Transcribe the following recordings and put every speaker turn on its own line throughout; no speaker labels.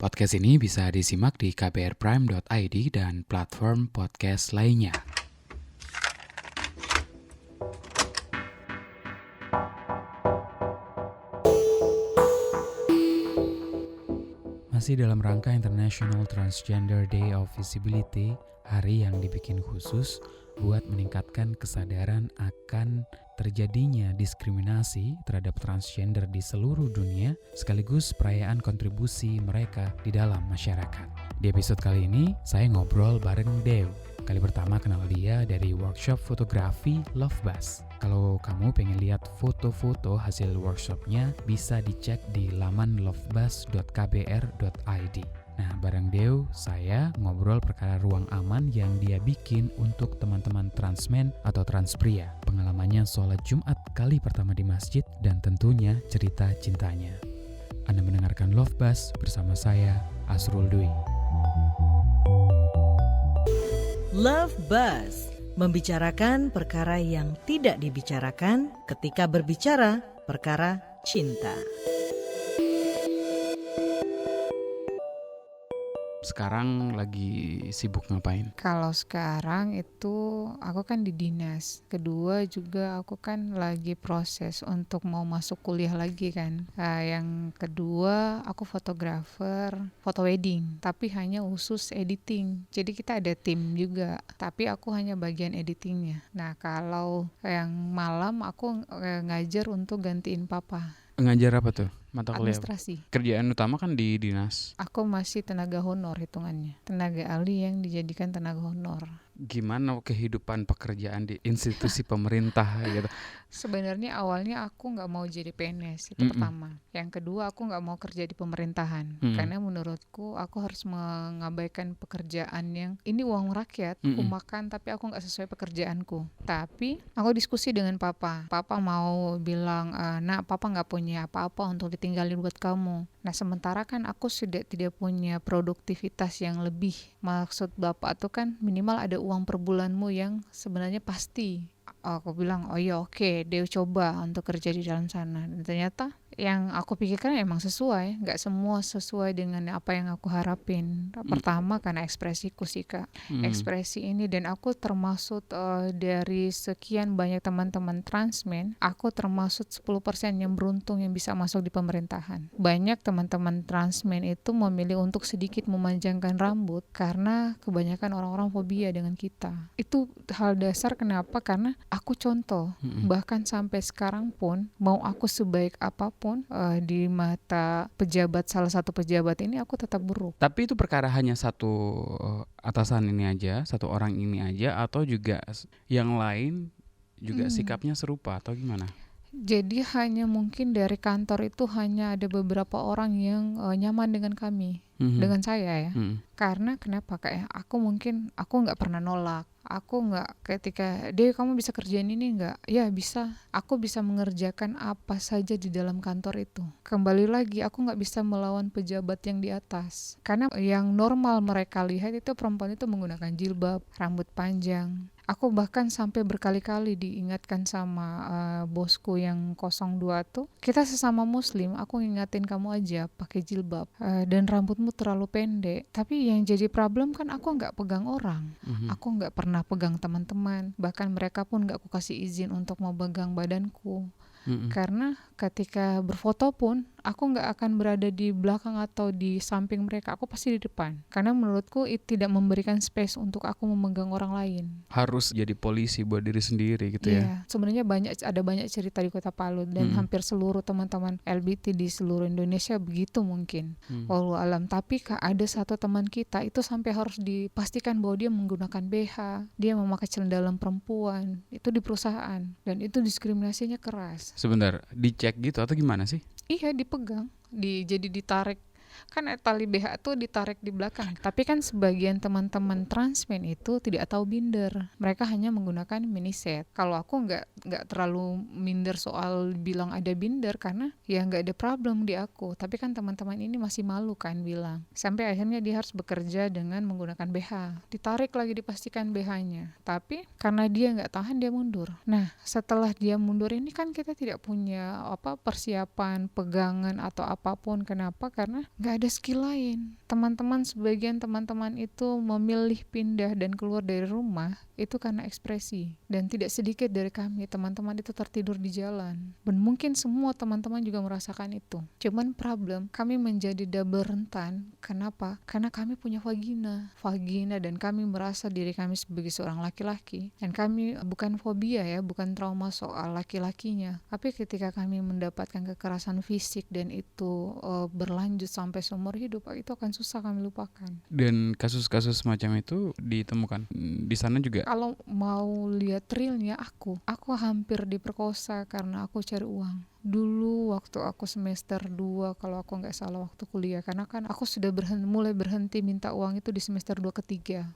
Podcast ini bisa disimak di kbrprime.id dan platform podcast lainnya. Masih dalam rangka International Transgender Day of Visibility, hari yang dibikin khusus buat meningkatkan kesadaran akan terjadinya diskriminasi terhadap transgender di seluruh dunia, sekaligus perayaan kontribusi mereka di dalam masyarakat. Di episode kali ini, saya ngobrol bareng Dew. Kali pertama kenal dia dari workshop fotografi Love Bus. Kalau kamu pengen lihat foto-foto hasil workshopnya, bisa dicek di laman lovebus.kbr.id. Nah, bareng Dew, saya ngobrol perkara ruang aman yang dia bikin untuk teman-teman transmen atau transpria. Pengalamannya sholat Jumat kali pertama di masjid dan tentunya cerita cintanya. Anda mendengarkan Love Bus bersama saya, Asrul Dwi.
Love Bus, membicarakan perkara yang tidak dibicarakan ketika berbicara perkara cinta.
Sekarang lagi sibuk ngapain?
Kalau sekarang itu aku kan di dinas. Kedua juga aku kan lagi proses untuk mau masuk kuliah lagi kan. Yang kedua aku fotografer, foto wedding, tapi hanya khusus editing. Jadi kita ada tim juga, tapi aku hanya bagian editingnya. Nah kalau yang malam aku ngajar untuk gantiin papa.
Ngajar apa tuh? Mata kuliah?
Administrasi.
Kerjaan utama kan di dinas.
Aku masih tenaga honor hitungannya. Tenaga ahli yang dijadikan tenaga honor.
Gimana kehidupan pekerjaan di institusi pemerintah gitu?
Sebenarnya awalnya aku nggak mau jadi PNS, itu pertama. Yang kedua aku nggak mau kerja di pemerintahan, karena menurutku aku harus mengabaikan pekerjaan yang ini uang rakyat, aku makan tapi aku nggak sesuai pekerjaanku. Tapi aku diskusi dengan papa mau bilang, nak papa nggak punya apa-apa untuk ditinggalin buat kamu. Nah sementara kan aku sudah tidak punya produktivitas yang lebih. Maksud bapak tuh kan minimal ada uang per bulanmu yang sebenarnya pasti. Aku bilang, oh iya oke, Dew coba untuk kerja di dalam sana. Dan ternyata yang aku pikirkan emang sesuai, nggak semua sesuai dengan apa yang aku harapin. Pertama karena ekspresiku sih Kak, ekspresi ini, dan aku termasuk dari sekian banyak teman-teman transmen, aku termasuk 10% yang beruntung yang bisa masuk di pemerintahan. Banyak teman-teman transmen itu memilih untuk sedikit memanjangkan rambut karena kebanyakan orang-orang fobia dengan kita. Itu hal dasar kenapa, karena aku contoh, bahkan sampai sekarang pun mau aku sebaik apapun di mata pejabat, salah satu pejabat ini aku tetap buruk.
Tapi itu perkara hanya satu atasan ini aja, satu orang ini aja, atau juga yang lain juga sikapnya serupa atau gimana?
Jadi hanya mungkin dari kantor itu hanya ada beberapa orang yang nyaman dengan kami, dengan saya ya. Karena kenapa kayak aku nggak pernah nolak. Aku nggak ketika Dewi kamu bisa kerjain ini nggak? Ya bisa. Aku bisa mengerjakan apa saja di dalam kantor itu. Kembali lagi aku nggak bisa melawan pejabat yang di atas. Karena yang normal mereka lihat itu perempuan itu menggunakan jilbab, rambut panjang. Aku bahkan sampai berkali-kali diingatkan sama bosku yang 02 tuh, kita sesama muslim, aku ngingatin kamu aja pakai jilbab dan rambutmu terlalu pendek. Tapi yang jadi problem kan aku nggak pegang orang, aku nggak pernah pegang teman-teman, bahkan mereka pun nggak aku kasih izin untuk mau pegang badanku. Karena ketika berfoto pun aku nggak akan berada di belakang atau di samping mereka, aku pasti di depan. Karena menurutku itu tidak memberikan space untuk aku memegang orang lain.
Harus jadi polisi buat diri sendiri gitu ya?
Sebenarnya ada banyak cerita di Kota Palu dan hampir seluruh teman-teman LBT di seluruh Indonesia begitu mungkin. Wallahu alam. Tapi ada satu teman kita itu sampai harus dipastikan bahwa dia menggunakan BH, dia memakai celana dalam perempuan, itu di perusahaan, dan itu diskriminasinya keras.
Sebentar, dicek gitu atau gimana sih?
Iya, dipegang, jadi ditarik. Kan tali BH tuh ditarik di belakang. Tapi kan sebagian teman-teman transmen itu tidak tahu binder. Mereka hanya menggunakan mini set. Kalau aku nggak terlalu minder soal bilang ada binder karena ya nggak ada problem di aku. Tapi kan teman-teman ini masih malu kan bilang. Sampai akhirnya dia harus bekerja dengan menggunakan BH. Ditarik lagi dipastikan BH-nya. Tapi karena dia nggak tahan dia mundur. Nah setelah dia mundur ini kan kita tidak punya persiapan pegangan atau apapun. Kenapa? Karena nggak ada skill lain. Sebagian teman-teman itu memilih pindah dan keluar dari rumah itu karena ekspresi. Dan tidak sedikit dari kami, teman-teman itu tertidur di jalan. Dan mungkin semua teman-teman juga merasakan itu. Cuman problem, kami menjadi double rentan. Kenapa? Karena kami punya vagina, dan kami merasa diri kami sebagai seorang laki-laki. Dan kami bukan fobia ya, bukan trauma soal laki-lakinya. Tapi ketika kami mendapatkan kekerasan fisik dan itu berlanjut sampai seumur hidup, itu akan susah kami lupakan.
Dan kasus-kasus semacam itu ditemukan di sana juga?
Kalau mau lihat realnya, aku hampir diperkosa karena aku cari uang. Dulu waktu aku semester 2, kalau aku nggak salah waktu kuliah, karena kan aku sudah mulai berhenti minta uang itu di semester 2 ketiga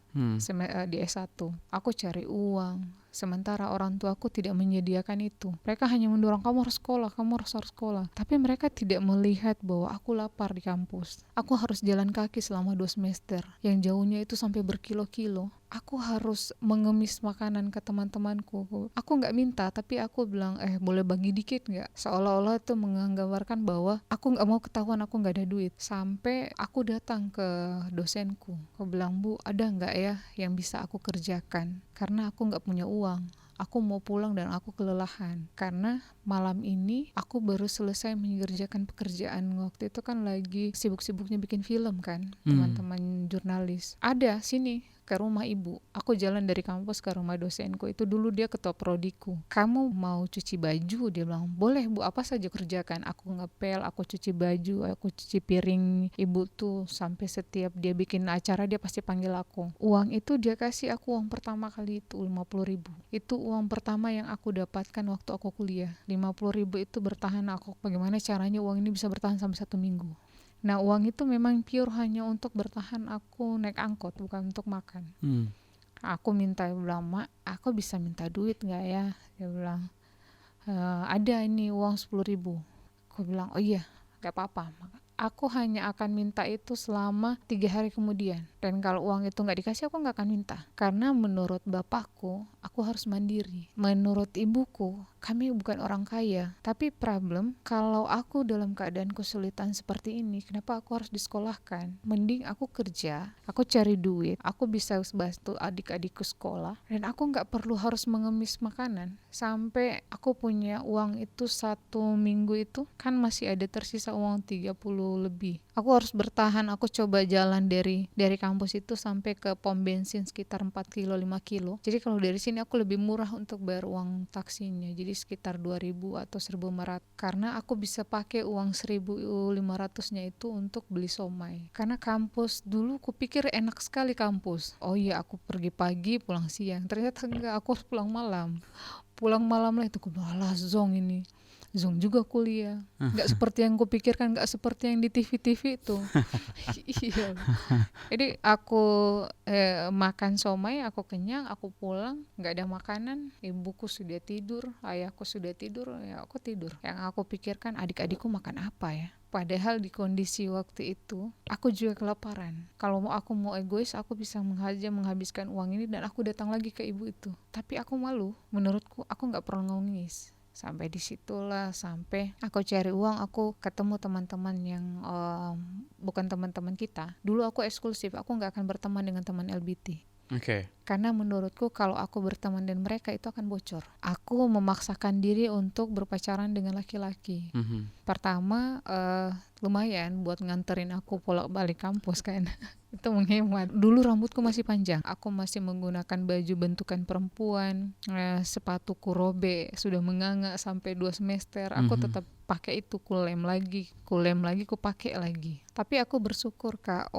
di S1. Aku cari uang, sementara orang tuaku tidak menyediakan itu. Mereka hanya mendorong, kamu harus sekolah. Tapi mereka tidak melihat bahwa aku lapar di kampus. Aku harus jalan kaki selama 2 semester, yang jauhnya itu sampai berkilo-kilo. Aku harus mengemis makanan ke teman-temanku. Aku nggak minta, tapi aku bilang, boleh bagi dikit nggak? Seolah-olah itu menggambarkan bahwa aku nggak mau ketahuan aku nggak ada duit. Sampai aku datang ke dosenku. Aku bilang, Bu, ada nggak ya yang bisa aku kerjakan? Karena aku nggak punya uang. Aku mau pulang dan aku kelelahan. Karena malam ini aku baru selesai mengerjakan pekerjaan. Waktu itu kan lagi sibuk-sibuknya bikin film kan, teman-teman jurnalis. Ada sini ke rumah ibu. Aku jalan dari kampus ke rumah dosenku. Itu dulu dia ketua prodiku. Kamu mau cuci baju? Dia bilang, boleh Bu, apa saja kerjakan. Aku ngepel, aku cuci baju, aku cuci piring. Ibu tuh sampai setiap dia bikin acara dia pasti panggil aku. Uang itu dia kasih aku uang pertama kali itu 50.000. Itu uang pertama yang aku dapatkan waktu aku kuliah. 50.000 itu bertahan aku. Bagaimana caranya uang ini bisa bertahan sampai 1 minggu. Nah, uang itu memang pure hanya untuk bertahan aku naik angkot, bukan untuk makan. Aku minta, bilang, Mak, aku bisa minta duit gak ya? Dia bilang, ada ini uang 10.000. Aku bilang, oh iya, gak apa-apa. Aku hanya akan minta itu selama 3 hari kemudian. Dan kalau uang itu gak dikasih, aku gak akan minta. Karena menurut bapakku, aku harus mandiri. Menurut ibuku, kami bukan orang kaya. Tapi problem, kalau aku dalam keadaan kesulitan seperti ini, kenapa aku harus disekolahkan? Mending aku kerja, aku cari duit, aku bisa bantu adik-adikku sekolah, dan aku gak perlu harus mengemis makanan. Sampai aku punya uang itu 1 minggu itu, kan masih ada tersisa uang 30 lebih. Aku harus bertahan, aku coba jalan dari kampus itu sampai ke pom bensin sekitar 4 kilo, 5 kilo. Jadi kalau dari sini aku lebih murah untuk bayar uang taksinya. Jadi sekitar 2.000 atau 1.500. Karena aku bisa pakai uang 1.500-nya itu untuk beli somai. Karena kampus dulu kupikir enak sekali kampus. Oh iya, aku pergi pagi pulang siang. Ternyata enggak, aku harus pulang malam. Pulang malam lah itu, aku bilang, alah zong ini. Zong juga kuliah. Gak seperti yang kupikirkan, gak seperti yang di TV-TV itu. Iya. Jadi aku makan somai, aku kenyang, aku pulang, gak ada makanan. Ibuku sudah tidur, ayahku sudah tidur, ya aku tidur. Yang aku pikirkan, adik-adikku makan apa ya? Padahal di kondisi waktu itu, aku juga kelaparan. Kalau aku mau egois, aku bisa menghabiskan uang ini dan aku datang lagi ke ibu itu. Tapi aku malu, menurutku aku gak perlu ngomongis. Sampai disitulah, sampai aku cari uang, aku ketemu teman-teman yang bukan teman-teman kita. Dulu aku eksklusif, aku gak akan berteman dengan teman LBT. Karena menurutku kalau aku berteman dengan mereka itu akan bocor. Aku memaksakan diri untuk berpacaran dengan laki-laki. Pertama lumayan buat nganterin aku bolak-balik kampus kan. Itu menghemat. Dulu rambutku masih panjang, aku masih menggunakan baju bentukan perempuan, sepatuku robek, sudah menganga sampai 2 semester. Aku tetap pakai itu, kulem lagi, ku pakai lagi. Tapi aku bersyukur Kak,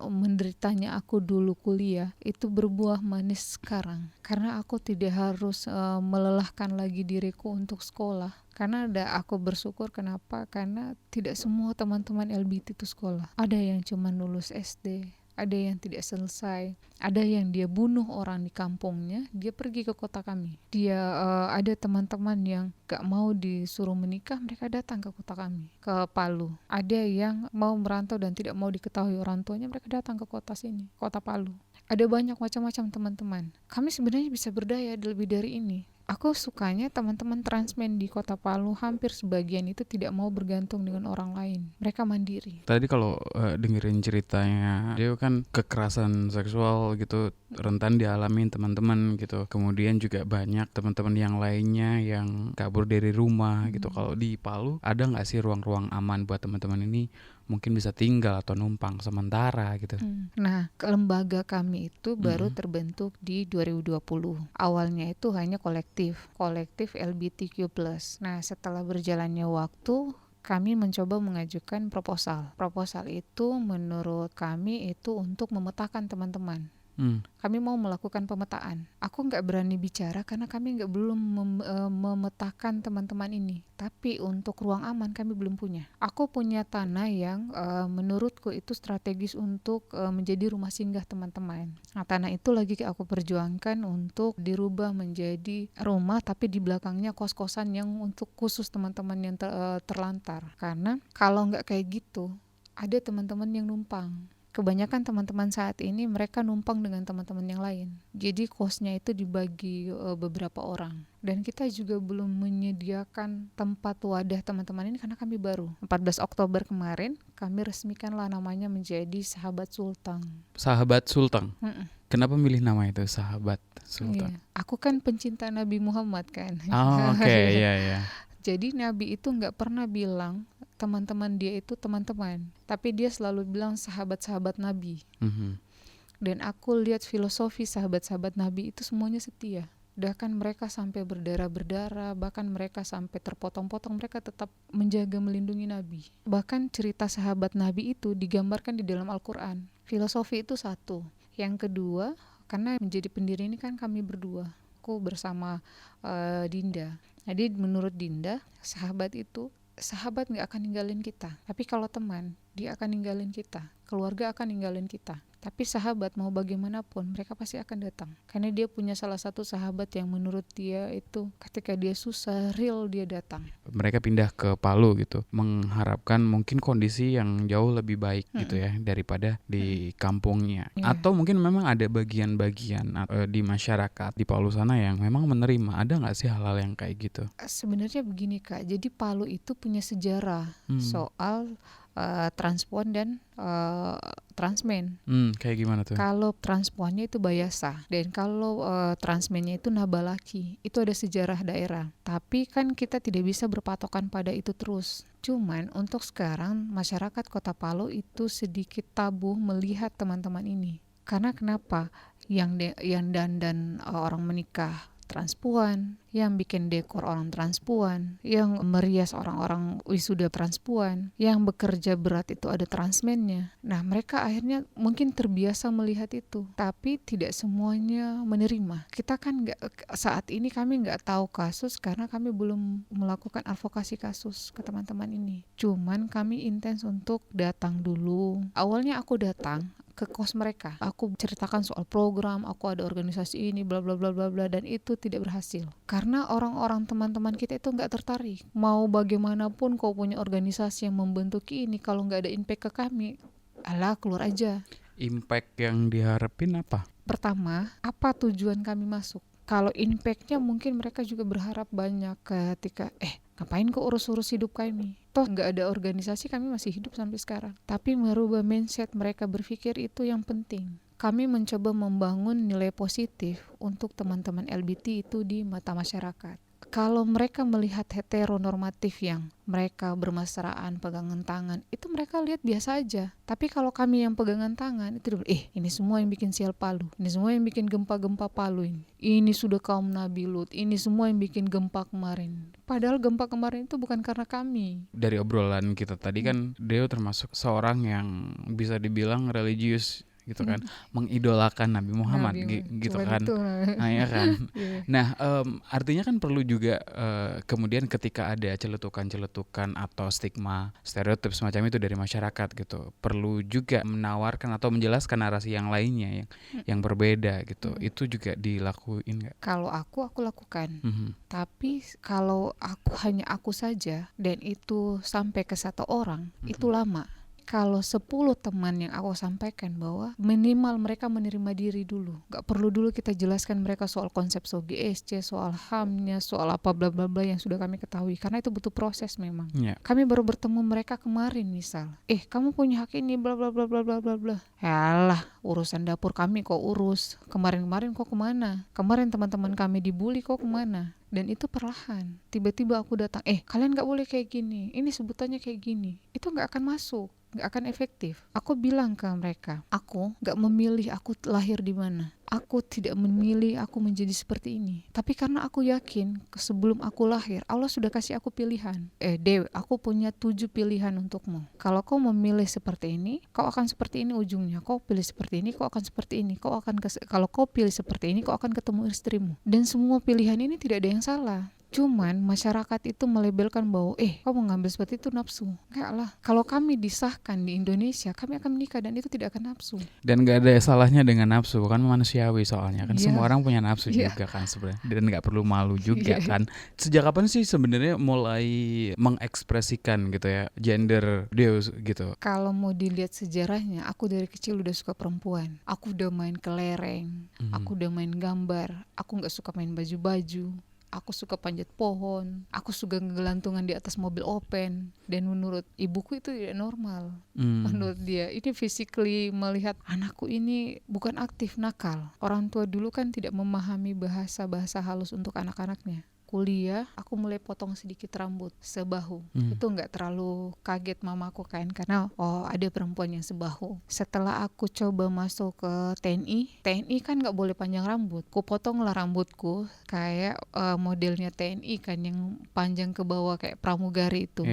menderitanya aku dulu kuliah itu berbuah manis sekarang. Karena aku tidak harus melelahkan lagi diriku untuk sekolah. Karena aku bersyukur, kenapa? Karena tidak semua teman-teman LBT itu sekolah. Ada yang cuma lulus SD, ada yang tidak selesai, ada yang dia bunuh orang di kampungnya, dia pergi ke kota kami. Dia ada teman-teman yang gak mau disuruh menikah, mereka datang ke kota kami, ke Palu. Ada yang mau merantau dan tidak mau diketahui orang tuanya, mereka datang ke kota sini, kota Palu. Ada banyak macam-macam teman-teman. Kami sebenarnya bisa berdaya lebih dari ini. Aku sukanya teman-teman transmen di Kota Palu hampir sebagian itu tidak mau bergantung dengan orang lain. Mereka mandiri.
Tadi kalau dengerin ceritanya, dia kan kekerasan seksual gitu rentan dialamin teman-teman gitu. Kemudian juga banyak teman-teman yang lainnya yang kabur dari rumah gitu. Kalau di Palu ada nggak sih ruang-ruang aman buat teman-teman ini mungkin bisa tinggal atau numpang sementara gitu?
Nah, lembaga kami itu baru terbentuk di 2020. Awalnya itu hanya kolektif LGBTQ+. Nah, setelah berjalannya waktu, kami mencoba mengajukan proposal. Proposal itu menurut kami itu untuk memetakan teman-teman. Kami mau melakukan pemetaan. Aku nggak berani bicara karena kami belum memetakan teman-teman ini. Tapi untuk ruang aman kami belum punya. Aku punya tanah yang menurutku itu strategis untuk menjadi rumah singgah teman-teman. Nah, tanah itu lagi aku perjuangkan untuk dirubah menjadi rumah, tapi di belakangnya kos-kosan yang untuk khusus teman-teman yang terlantar. Karena kalau nggak kayak gitu, ada teman-teman yang numpang. Kebanyakan teman-teman saat ini mereka numpang dengan teman-teman yang lain. Jadi kosnya itu dibagi beberapa orang. Dan kita juga belum menyediakan tempat wadah teman-teman ini karena kami baru. 14 Oktober kemarin kami resmikanlah namanya menjadi Sahabat Sultan.
Sahabat Sultan? Kenapa milih nama itu Sahabat Sultan?
Iya. Aku kan pencinta Nabi Muhammad kan.
Oh, oke, iya.
Jadi Nabi itu nggak pernah bilang teman-teman dia itu teman-teman, tapi dia selalu bilang sahabat-sahabat Nabi. Dan aku lihat filosofi sahabat-sahabat Nabi itu semuanya setia. Bahkan mereka sampai berdarah-berdarah, bahkan mereka sampai terpotong-potong, mereka tetap menjaga melindungi Nabi. Bahkan cerita sahabat Nabi itu digambarkan di dalam Al-Quran. Filosofi itu satu. Yang kedua, karena menjadi pendiri ini kan kami berdua. Aku bersama Dinda. Jadi menurut Dinda, sahabat nggak akan ninggalin kita. Tapi kalau teman, dia akan ninggalin kita. Keluarga akan ninggalin kita. Tapi sahabat mau bagaimanapun, mereka pasti akan datang. Karena dia punya salah satu sahabat yang menurut dia itu ketika dia susah, real dia datang.
Mereka pindah ke Palu gitu, mengharapkan mungkin kondisi yang jauh lebih baik gitu ya daripada di kampungnya. Atau mungkin memang ada bagian-bagian di masyarakat di Palu sana yang memang menerima. Ada nggak sih hal-hal yang kayak gitu?
Sebenarnya begini Kak, jadi Palu itu punya sejarah soal transpuan dan transmen.
Kayak gimana tuh?
Kalau transpuannya itu Bayasa dan kalau transmennya itu Nabalaki. Itu ada sejarah daerah. Tapi kan kita tidak bisa berpatokan pada itu terus. Cuman untuk sekarang masyarakat Kota Palu itu sedikit tabu melihat teman-teman ini. Karena kenapa? Yang dandan orang menikah transpuan, yang bikin dekor orang transpuan, yang merias orang-orang wisuda transpuan, yang bekerja berat itu ada transmennya. Nah, mereka akhirnya mungkin terbiasa melihat itu, tapi tidak semuanya menerima. Kita kan saat ini kami nggak tahu kasus karena kami belum melakukan advokasi kasus ke teman-teman ini. Cuman kami intens untuk datang dulu. Awalnya aku datang ke kos mereka. Aku ceritakan soal program, aku ada organisasi ini, bla bla bla bla bla, dan itu tidak berhasil. Karena orang-orang teman-teman kita itu nggak tertarik. Mau bagaimanapun kau punya organisasi yang membentuk ini, kalau nggak ada impact ke kami, keluar aja.
Impact yang diharapin apa?
Pertama, apa tujuan kami masuk? Kalau impactnya mungkin mereka juga berharap banyak ketika ngapain kok urus-urus hidup kami? Toh nggak ada organisasi, kami masih hidup sampai sekarang. Tapi merubah mindset mereka berpikir itu yang penting. Kami mencoba membangun nilai positif untuk teman-teman LGBT itu di mata masyarakat. Kalau mereka melihat heteronormatif yang mereka bermesraan, pegangan tangan, itu mereka lihat biasa aja. Tapi kalau kami yang pegangan tangan, itu ini semua yang bikin sial Palu. Ini semua yang bikin gempa-gempa Palu ini. Ini sudah kaum Nabi Lut. Ini semua yang bikin gempa kemarin. Padahal gempa kemarin itu bukan karena kami.
Dari obrolan kita tadi kan, Deo termasuk seorang yang bisa dibilang religius gitu kan, mengidolakan Nabi Muhammad gitu kan. Nah, ya kan. Nah, artinya kan perlu juga kemudian ketika ada celetukan-celetukan atau stigma, stereotip semacam itu dari masyarakat gitu, perlu juga menawarkan atau menjelaskan narasi yang lainnya yang berbeda gitu. Itu juga dilakuin nggak?
Kalau aku lakukan. Tapi kalau hanya aku saja dan itu sampai ke satu orang, itu lama. kalau 10 teman yang aku sampaikan bahwa minimal mereka menerima diri dulu. Gak perlu dulu kita jelaskan mereka soal konsep SOGSC, soal HAM-nya, soal apa bla bla bla yang sudah kami ketahui. Karena itu butuh proses memang. Kami baru bertemu mereka kemarin misal. Kamu punya hak ini bla bla bla bla bla bla bla. Yalah, urusan dapur kami kok urus. Kemarin-kemarin kok kemana? Kemarin teman-teman kami dibully kok kemana? Dan itu perlahan. Tiba-tiba aku datang, kalian gak boleh kayak gini. Ini sebutannya kayak gini. Itu gak akan masuk. Gak akan efektif. Aku bilang ke mereka, aku gak memilih aku lahir di mana. Aku tidak memilih aku menjadi seperti ini. Tapi karena aku yakin sebelum aku lahir, Allah sudah kasih aku pilihan. Dew, aku punya 7 pilihan untukmu. Kalau kau memilih seperti ini, kau akan seperti ini ujungnya. Kau pilih seperti ini, kau akan seperti ini. Kalau kau pilih seperti ini, kau akan ketemu istrimu. Dan semua pilihan ini tidak ada yang salah. Cuman masyarakat itu melabelkan bahwa kamu ngambil seperti itu nafsu. Enggak lah. Kalau kami disahkan di Indonesia, kami akan menikah dan itu tidak akan nafsu.
Dan gak ada salahnya dengan nafsu, kan manusiawi soalnya kan. Semua orang punya nafsu juga kan sebenarnya. Dan gak perlu malu juga kan. Sejak kapan sih sebenarnya mulai mengekspresikan gitu ya gender Deus gitu?
Kalau mau dilihat sejarahnya, aku dari kecil udah suka perempuan. Aku udah main kelereng, aku udah main gambar, aku gak suka main baju-baju. Aku suka panjat pohon, aku suka ngegelantungan di atas mobil open. Dan menurut ibuku itu tidak normal. Menurut dia, ini physically melihat anakku ini bukan aktif, nakal. Orang tua dulu kan tidak memahami bahasa-bahasa halus untuk anak-anaknya. Kuliah, aku mulai potong sedikit rambut sebahu. Itu nggak terlalu kaget mamaku kan, karena ada perempuan yang sebahu. Setelah aku coba masuk ke TNI kan nggak boleh panjang rambut. Ku potonglah rambutku kayak modelnya TNI kan, yang panjang ke bawah kayak pramugari itu.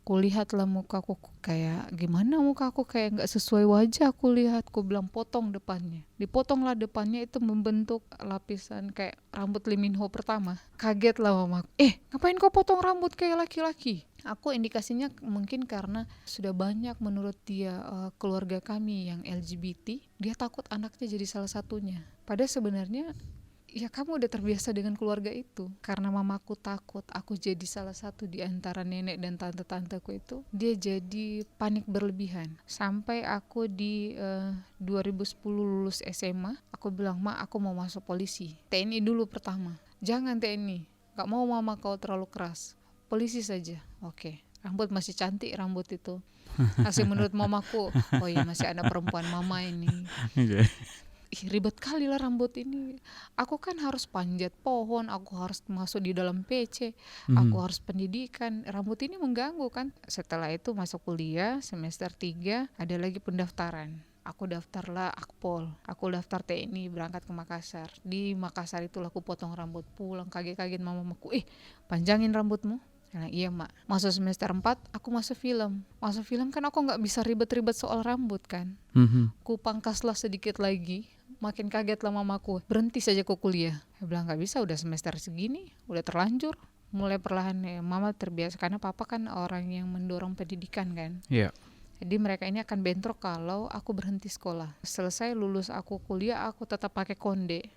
Kulihatlah mukaku kayak gimana, mukaku kayak nggak sesuai wajah. Aku lihat, ku bilang potong depannya. Dipotonglah depannya, itu membentuk lapisan kayak rambut Lee Min Ho pertama. Kagetlah mamaku. Ngapain kau potong rambut kayak laki-laki? Aku indikasinya mungkin karena sudah banyak menurut dia keluarga kami yang LGBT. Dia takut anaknya jadi salah satunya. Padahal sebenarnya ya kamu udah terbiasa dengan keluarga itu. Karena mamaku takut aku jadi salah satu di antara nenek dan tante-tanteku itu, dia jadi panik berlebihan. Sampai aku di 2010 lulus SMA, aku bilang, "Ma, aku mau masuk polisi. TNI dulu pertama." "Jangan TNI, gak mau mama kau terlalu keras. Polisi saja." Oke. Rambut masih cantik rambut itu. Masih menurut mamaku, oh iya masih anak perempuan mama ini. Ribet kali lah rambut ini. Aku kan harus panjat pohon, aku harus masuk di dalam PC, aku harus pendidikan. Rambut ini mengganggu kan. Setelah itu masuk kuliah semester 3, ada lagi pendaftaran. Aku daftarlah Akpol, aku daftar TNI, berangkat ke Makassar. Di Makassar itulah aku potong rambut, pulang kaget-kaget mamaku, panjangin rambutmu. Nah, iya mak. Masuk semester 4 aku masuk film. Masuk film kan aku gak bisa ribet-ribet soal rambut kan. Ku pangkaslah sedikit lagi. Makin kaget lah mamaku, berhenti saja ku kuliah. Dia bilang gak bisa, udah semester segini, udah terlanjur. Mulai perlahan mama terbiasa, karena papa kan orang yang mendorong pendidikan kan. Jadi mereka ini akan bentrok kalau aku berhenti sekolah. Selesai lulus aku kuliah, aku tetap pakai konde.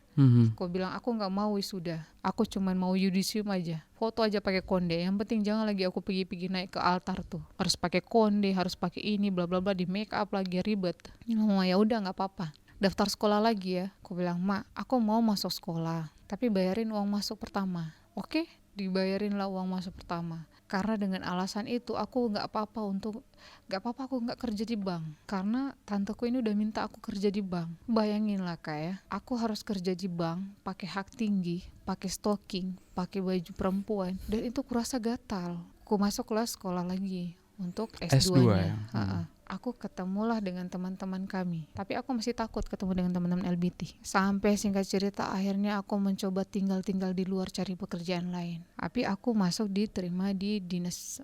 Aku bilang aku nggak mau wisuda, aku cuman mau yudisium aja, foto aja pakai konde. Yang penting jangan lagi aku pergi naik ke altar tuh, harus pakai konde, harus pakai ini, bla bla bla, di make up lagi ribet. Mama ya udah nggak apa-apa, daftar sekolah lagi ya. Aku bilang, "Ma, aku mau masuk sekolah, tapi bayarin uang masuk pertama." Oke, dibayarinlah uang masuk pertama. Karena dengan alasan itu aku nggak apa-apa aku nggak kerja di bank, karena tanteku ini udah minta aku kerja di bank. Bayangin lah kayak aku harus kerja di bank, pakai hak tinggi, pakai stocking, pakai baju perempuan, dan itu kurasa gatal. Aku masuk kelas sekolah lagi untuk S2-nya. Aku ketemulah dengan teman-teman kami, tapi aku masih takut ketemu dengan teman-teman LGBT. Sampai singkat cerita akhirnya aku mencoba tinggal di luar cari pekerjaan lain. Tapi aku masuk diterima di dinas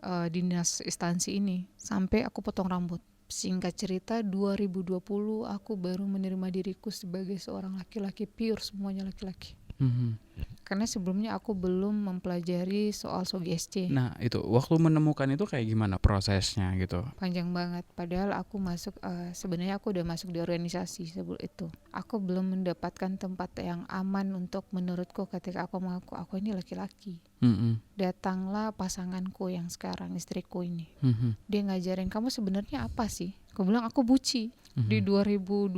instansi ini sampai aku potong rambut. Singkat cerita 2020 aku baru menerima diriku sebagai seorang laki-laki, pure semuanya laki-laki. Karena sebelumnya aku belum mempelajari soal SOGSC.
Nah itu waktu menemukan itu kayak gimana prosesnya gitu?
Panjang banget. Padahal aku masuk, sebenarnya aku udah masuk di organisasi sebelum itu. Aku belum mendapatkan tempat yang aman untuk menurutku ketika aku mengaku aku ini laki-laki. Datanglah pasanganku yang sekarang, istriku ini. Dia ngajarin, kamu sebenarnya apa sih? Aku bilang aku buci. Di 2020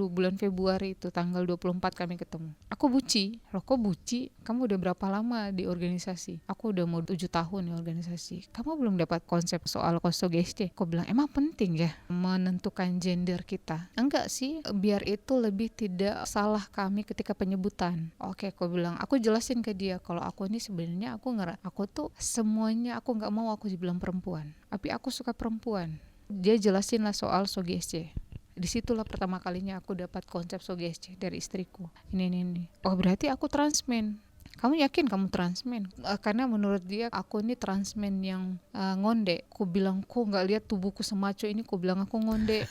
bulan Februari itu tanggal 24 kami ketemu. Aku buci. Loh kok buci? Kamu udah berapa lama di organisasi? Aku udah mau 7 tahun di organisasi. Kamu belum dapat konsep soal SOGSC? Aku bilang emang penting ya menentukan gender kita? Enggak sih, biar itu lebih tidak salah kami ketika penyebutan. Oke, aku bilang, aku jelasin ke dia kalau aku ini sebenarnya aku tuh semuanya aku nggak mau aku dibilang perempuan. Tapi aku suka perempuan. Dia jelasin lah soal SOGSC. Disitulah pertama kalinya aku dapat konsep SOGSC dari istriku. Ini. Oh berarti aku transmen. Kamu yakin kamu transmen? Karena menurut dia aku ini transmen yang ngonde. Aku bilang kok nggak lihat tubuhku semaco ini. Aku bilang aku ngonde.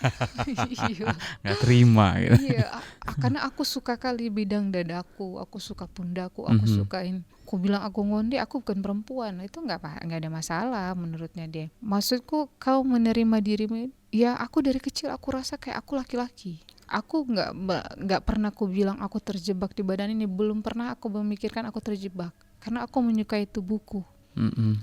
Iya.
Nggak terima gitu.
Iya. Karena aku suka kali bidang dadaku. Aku suka pundaku. Aku sukain. Aku bilang aku ngonde. Aku bukan perempuan. Itu nggak ada masalah menurutnya dia. Maksudku kau menerima dirimu. Ya aku dari kecil aku rasa kayak aku laki-laki. Aku nggak pernah aku bilang aku terjebak di badan ini. Belum pernah aku memikirkan aku terjebak. Karena aku menyukai tubuhku.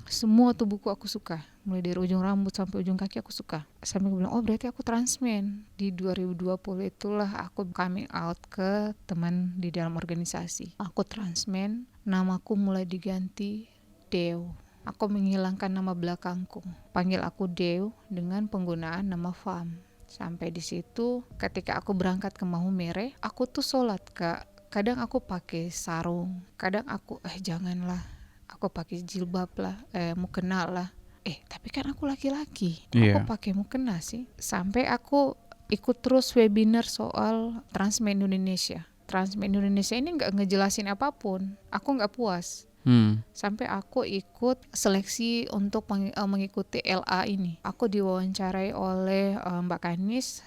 Semua tubuhku aku suka. Mulai dari ujung rambut sampai ujung kaki aku suka. Sampai aku bilang oh berarti aku transmen. Di 2020 itulah aku coming out ke teman di dalam organisasi. Aku transmen. Namaku mulai diganti Deo. Aku menghilangkan nama belakangku. Panggil aku Deo dengan penggunaan nama Fam. Sampai di situ ketika aku berangkat ke Maumere, aku tuh sholat Kak. Kadang aku pakai sarung, kadang aku janganlah. Aku pakai jilbab lah, mukena lah. Tapi kan aku laki-laki. Aku pakai mukena sih. Sampai aku ikut terus webinar soal Transmen Indonesia. Transmen Indonesia ini nggak ngejelasin apapun. Aku nggak puas. Sampai aku ikut seleksi untuk mengikuti LA ini. Aku diwawancarai oleh Mbak Kanis,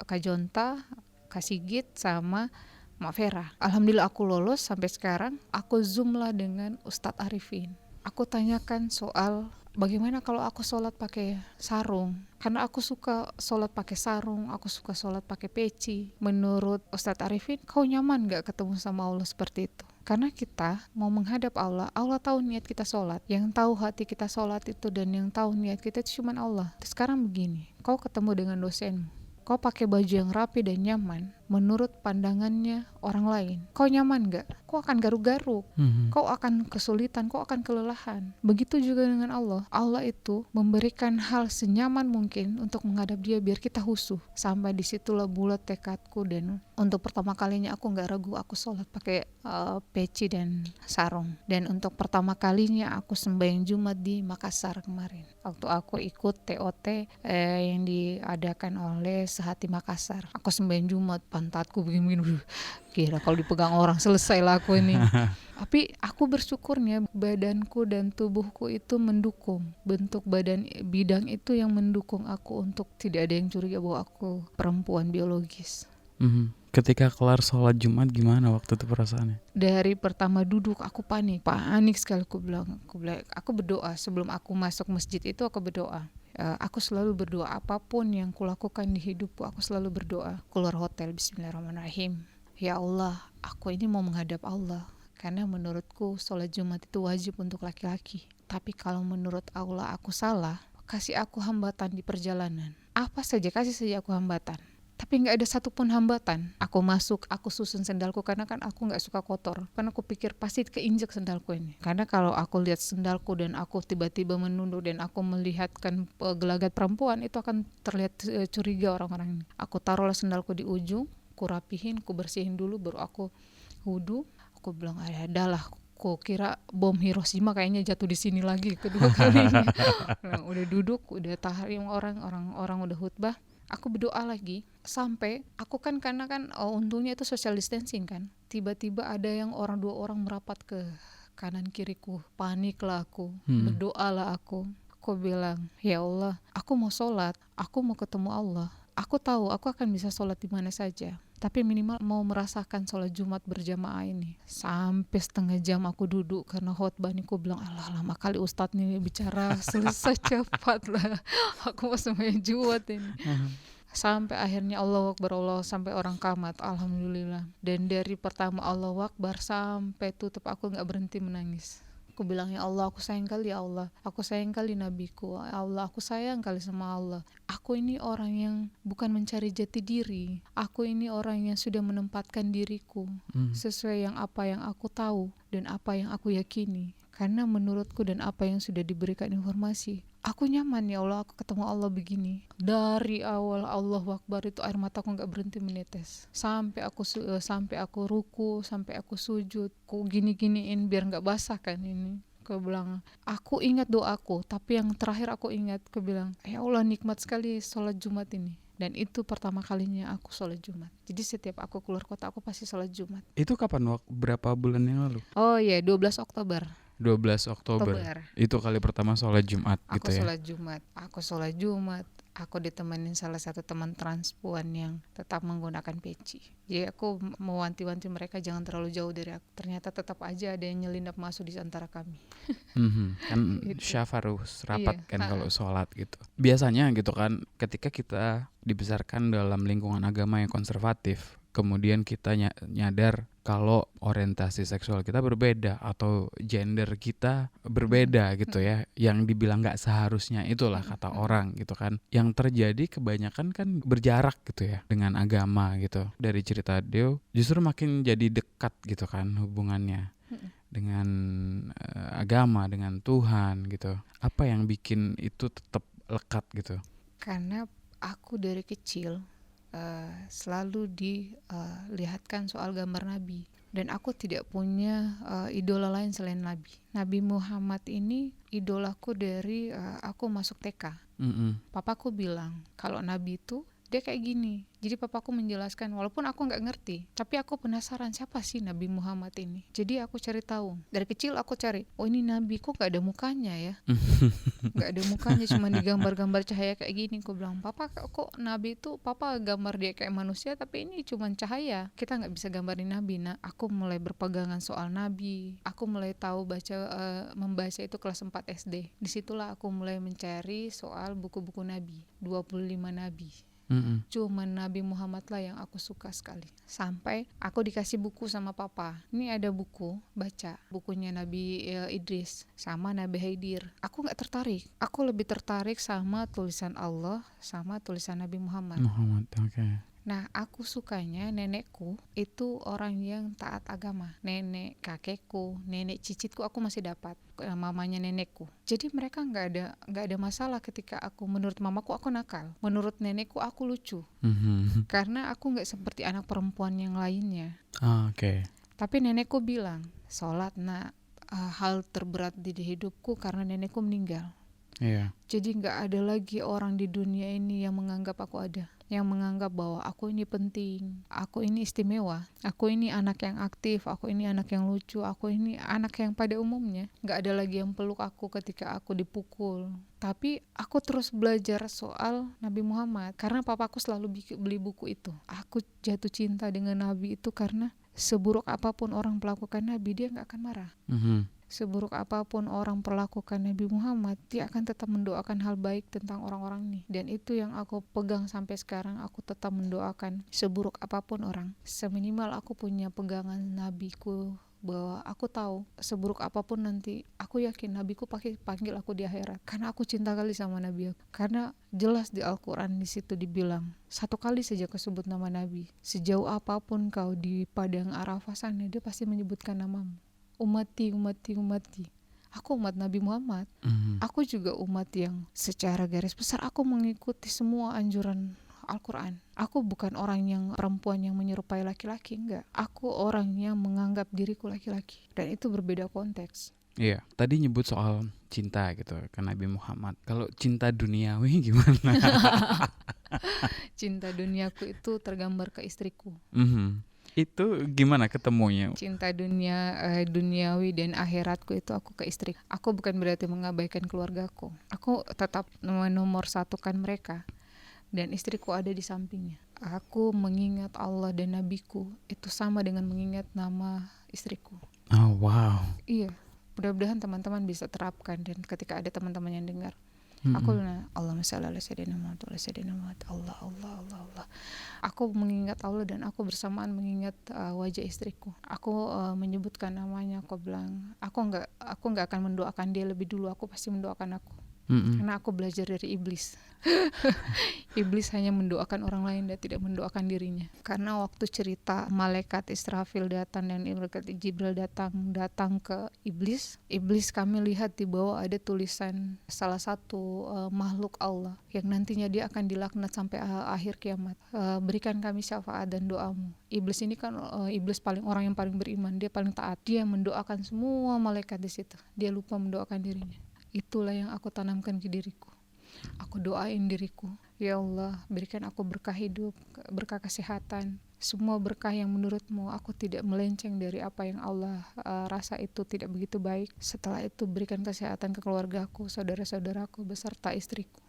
Kak Jonta, Kak Sigit, sama Mbak Vera. Alhamdulillah aku lolos sampai sekarang. Aku zoom lah dengan Ustadz Arifin. Aku tanyakan soal bagaimana kalau aku sholat pakai sarung. Karena aku suka sholat pakai sarung, aku suka sholat pakai peci. Menurut Ustadz Arifin, kau nyaman gak ketemu sama Allah seperti itu? Karena kita mau menghadap Allah, Allah tahu niat kita sholat. Yang tahu hati kita sholat itu dan yang tahu niat kita itu cuma Allah. Terus sekarang begini, kau ketemu dengan dosenmu. Kau pakai baju yang rapi dan nyaman menurut pandangannya orang lain. Kau nyaman gak? Kau akan garuk-garuk. Kau akan kesulitan, kau akan kelelahan. Begitu juga dengan Allah. Allah itu memberikan hal senyaman mungkin untuk menghadap dia biar kita husuh. Sampai disitulah bulat tekadku dan untuk pertama kalinya aku gak ragu aku sholat pakai peci dan sarung. Dan untuk pertama kalinya aku sembahyang Jumat di Makassar kemarin. Waktu aku ikut TOT yang diadakan oleh Sehati Makassar. Aku sembahyang Jumat, pantatku begini-begini. Kira kalau dipegang orang selesai lah aku ini. Tapi aku bersyukurnya badanku dan tubuhku itu mendukung. Bentuk bidang itu yang mendukung aku untuk tidak ada yang curiga bahwa aku perempuan biologis.
Ketika kelar sholat Jumat gimana waktu itu perasaannya?
Dari pertama duduk aku panik sekali. Aku berdoa sebelum aku masuk masjid itu aku berdoa. Aku selalu berdoa apapun yang kulakukan di hidupku, aku selalu berdoa. Keluar hotel, bismillahirrahmanirrahim. Ya Allah, aku ini mau menghadap Allah. Karena menurutku sholat Jumat itu wajib untuk laki-laki. Tapi kalau menurut Allah aku salah, kasih aku hambatan di perjalanan. Apa saja, kasih saja aku hambatan. Tapi gak ada satupun hambatan. Aku masuk, aku susun sendalku karena kan aku gak suka kotor. Karena aku pikir pasti keinjak sendalku ini. Karena kalau aku lihat sendalku dan aku tiba-tiba menunduk dan aku melihatkan gelagat perempuan, itu akan terlihat curiga orang-orang ini. Aku taruhlah sendalku di ujung, aku rapihin, aku bersihin dulu, baru aku wudu. Aku bilang adalah. Aku kira bom Hiroshima kayaknya jatuh di sini lagi kedua kalinya. Udah duduk, udah tahrim orang udah khutbah. Aku berdoa lagi sampai aku kan karena kan untungnya itu social distancing kan. Tiba-tiba ada yang dua orang merapat ke kanan kiriku. Paniklah aku, berdoalah aku. Aku bilang, ya Allah, aku mau sholat, aku mau ketemu Allah. aku tahu aku akan bisa sholat di mana saja, tapi minimal mau merasakan sholat Jumat berjamaah ini. Sampai setengah jam aku duduk karena khotbah nih, aku bilang alah lama kali Ustadz nih bicara, selesai cepat lah. Aku mau semuanya Jumat ini. Sampai akhirnya Allahu Akbar, Allah, sampai orang kamat, alhamdulillah. Dan dari pertama Allahu Akbar sampai tutup aku gak berhenti menangis. Aku bilang, ya Allah, aku sayang kali ya Allah, aku sayang kali nabiku, ya Allah, aku sayang kali sama Allah. Aku ini orang yang bukan mencari jati diri, aku ini orang yang sudah menempatkan diriku sesuai apa yang aku tahu dan apa yang aku yakini. Karena menurutku dan apa yang sudah diberikan informasi, aku nyaman ya Allah, aku ketemu Allah begini. Dari awal Allahu Akbar itu air mataku gak berhenti menetes. Sampai aku ruku, sampai aku sujud, aku gini-giniin biar gak basah kan ini. Aku bilang, aku ingat doaku, tapi yang terakhir aku ingat, aku bilang, ya Allah nikmat sekali sholat Jumat ini. Dan itu pertama kalinya aku sholat Jumat. Jadi setiap aku keluar kota aku pasti sholat Jumat.
Itu kapan, berapa bulan yang lalu?
Oh iya, 12 Oktober.
12 Oktober. Itu kali pertama sholat Jumat
aku
gitu ya?
Aku sholat Jumat. Aku ditemenin salah satu teman transpuan yang tetap menggunakan peci. Jadi aku mewanti-wanti mereka jangan terlalu jauh dari aku. Ternyata tetap aja ada yang nyelinap masuk di antara kami.
Kan
Gitu.
syaf harus rapat
Iya.
kan kalau sholat gitu. Biasanya gitu kan, ketika kita dibesarkan dalam lingkungan agama yang konservatif, kemudian kita nyadar kalau orientasi seksual kita berbeda atau gender kita berbeda gitu ya, yang dibilang gak seharusnya itulah kata orang gitu kan. Yang terjadi kebanyakan kan berjarak gitu ya dengan agama gitu. Dari cerita Deo justru makin jadi dekat gitu kan hubungannya dengan agama, dengan Tuhan gitu. Apa yang bikin itu tetap lekat gitu?
Karena aku dari kecil selalu dilihatkan soal gambar Nabi, dan aku tidak punya idola lain selain Nabi. Nabi Muhammad ini idolaku dari aku masuk TK. Papaku bilang kalau Nabi itu dia kayak gini. Jadi papaku menjelaskan, walaupun aku nggak ngerti, tapi aku penasaran siapa sih Nabi Muhammad ini. Jadi aku cari tahu. Dari kecil aku cari, oh ini Nabi kok nggak ada mukanya ya? Nggak ada mukanya, cuma digambar-gambar cahaya kayak gini. Aku bilang, papa kok Nabi itu papa gambar dia kayak manusia, tapi ini cuma cahaya. Kita nggak bisa gambarin Nabi. Nah, aku mulai berpegangan soal Nabi. Aku mulai tahu membaca itu kelas 4 SD. Disitulah aku mulai mencari soal buku-buku Nabi, 25 Nabi. Cuma Nabi Muhammad lah yang aku suka sekali. Sampai aku dikasih buku sama papa. Ini ada buku, baca bukunya Nabi Idris sama Nabi Khidir. Aku gak tertarik. Aku lebih tertarik sama tulisan Allah sama tulisan Nabi Muhammad.
Okay.
Nah, aku sukanya nenekku itu orang yang taat agama. Nenek kakekku, nenek cicitku aku masih dapat, mamanya nenekku. Jadi mereka nggak ada masalah ketika menurut mamaku aku nakal, menurut nenekku aku lucu. Karena aku nggak seperti anak perempuan yang lainnya.
Okay.
Tapi nenekku bilang, sholat hal terberat di hidupku karena nenekku meninggal.
Yeah.
Jadi nggak ada lagi orang di dunia ini yang menganggap aku ada, yang menganggap bahwa aku ini penting, aku ini istimewa, aku ini anak yang aktif, aku ini anak yang lucu, aku ini anak yang pada umumnya. Nggak ada lagi yang peluk aku ketika aku dipukul. Tapi aku terus belajar soal Nabi Muhammad karena papaku selalu beli buku itu. Aku jatuh cinta dengan Nabi itu karena seburuk apapun orang melakukan Nabi, dia nggak akan marah. Seburuk apapun orang perlakukan Nabi Muhammad, dia akan tetap mendoakan hal baik tentang orang-orang ini. Dan itu yang aku pegang sampai sekarang. Aku tetap mendoakan seburuk apapun orang, seminimal aku punya pegangan Nabiku, bahwa aku tahu seburuk apapun nanti, aku yakin Nabiku panggil aku di akhirat. Karena aku cinta kali sama Nabi aku. Karena jelas di Al-Quran di situ dibilang, satu kali saja kesebut nama Nabi, sejauh apapun kau di padang Arafah sana, dia pasti menyebutkan namamu. Umati. Aku umat Nabi Muhammad. Aku juga umat yang secara garis besar aku mengikuti semua anjuran Al-Quran. Aku bukan orang yang perempuan yang menyerupai laki-laki, enggak. Aku orang yang menganggap diriku laki-laki. Dan itu berbeda konteks.
Iya, tadi nyebut soal cinta gitu ke Nabi Muhammad. Kalau cinta duniawi gimana?
Cinta duniaku itu tergambar ke istriku.
Itu gimana ketemunya?
Cinta duniawi dan akhiratku itu aku ke istri. Aku bukan berarti mengabaikan keluargaku. Aku tetap nomor satukan mereka. dan istriku ada di sampingnya. Aku mengingat Allah dan Nabiku itu sama dengan mengingat nama istriku.
Oh wow.
Iya, mudah-mudahan teman-teman bisa terapkan, dan ketika ada teman-teman yang dengar,
Mm-mm.
aku Allahumma shalli ala sayyidina Muhammad wa ala sayyidina Muhammad. Allah Allah Allah Allah. Aku mengingat Allah dan aku bersamaan mengingat wajah istriku. Aku menyebutkan namanya. Aku bilang, aku nggak akan mendoakan dia lebih dulu. Aku pasti mendoakan aku.
Mm-mm.
Karena aku belajar dari iblis. Iblis hanya mendoakan orang lain dan tidak mendoakan dirinya. Karena waktu cerita malaikat Israfil datang dan malaikat Jibril datang ke iblis, kami lihat di bawah ada tulisan salah satu makhluk Allah yang nantinya dia akan dilaknat sampai akhir kiamat. Berikan kami syafaat dan doamu. Iblis ini kan iblis orang yang paling beriman, dia paling taat. Dia mendoakan semua malaikat di situ. Dia lupa mendoakan dirinya. Itulah yang aku tanamkan ke diriku. Aku doain diriku, ya Allah, berikan aku berkah hidup, berkah kesehatan, semua berkah yang menurutmu. Aku tidak melenceng dari apa yang Allah rasa itu tidak begitu baik. Setelah itu berikan kesehatan ke keluargaku, saudara-saudaraku, beserta istriku.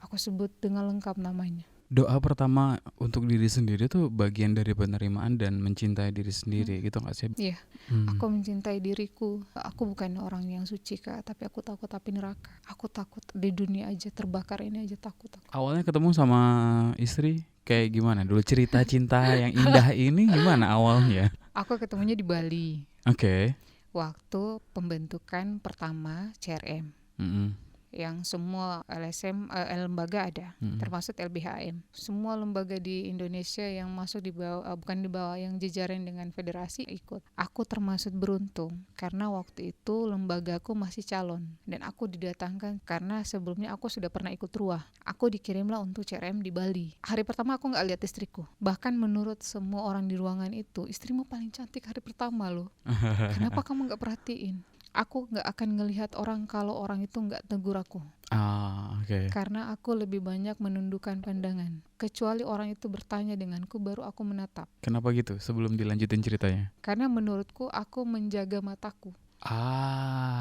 Aku sebut dengan lengkap namanya.
Doa pertama untuk diri sendiri tuh bagian dari penerimaan dan mencintai diri sendiri gitu gak sih?
Iya, aku mencintai diriku. Aku bukan orang yang suci Kak, tapi aku takut api neraka. Aku takut di dunia aja terbakar ini aja takut.
Awalnya ketemu sama istri kayak gimana? Dulu cerita cinta yang indah ini gimana awalnya?
Aku ketemunya di Bali.
Oke.
Waktu pembentukan pertama CRM. Yang semua LSM lembaga ada, termasuk LBHM. Semua lembaga di Indonesia yang masuk di bawah, bukan di bawah, yang jejaring dengan federasi ikut. Aku termasuk beruntung karena waktu itu lembagaku masih calon dan aku didatangkan karena sebelumnya aku sudah pernah ikut ruah. Aku dikirimlah untuk CRM di Bali. Hari pertama aku nggak lihat istriku. Bahkan menurut semua orang di ruangan itu, istrimu paling cantik hari pertama loh. Kenapa kamu nggak perhatiin? Aku gak akan ngelihat orang kalau orang itu gak tegur aku.
Okay.
Karena aku lebih banyak menundukkan pandangan. Kecuali orang itu bertanya denganku, baru aku menatap.
Kenapa gitu sebelum dilanjutin ceritanya?
Karena menurutku aku menjaga mataku.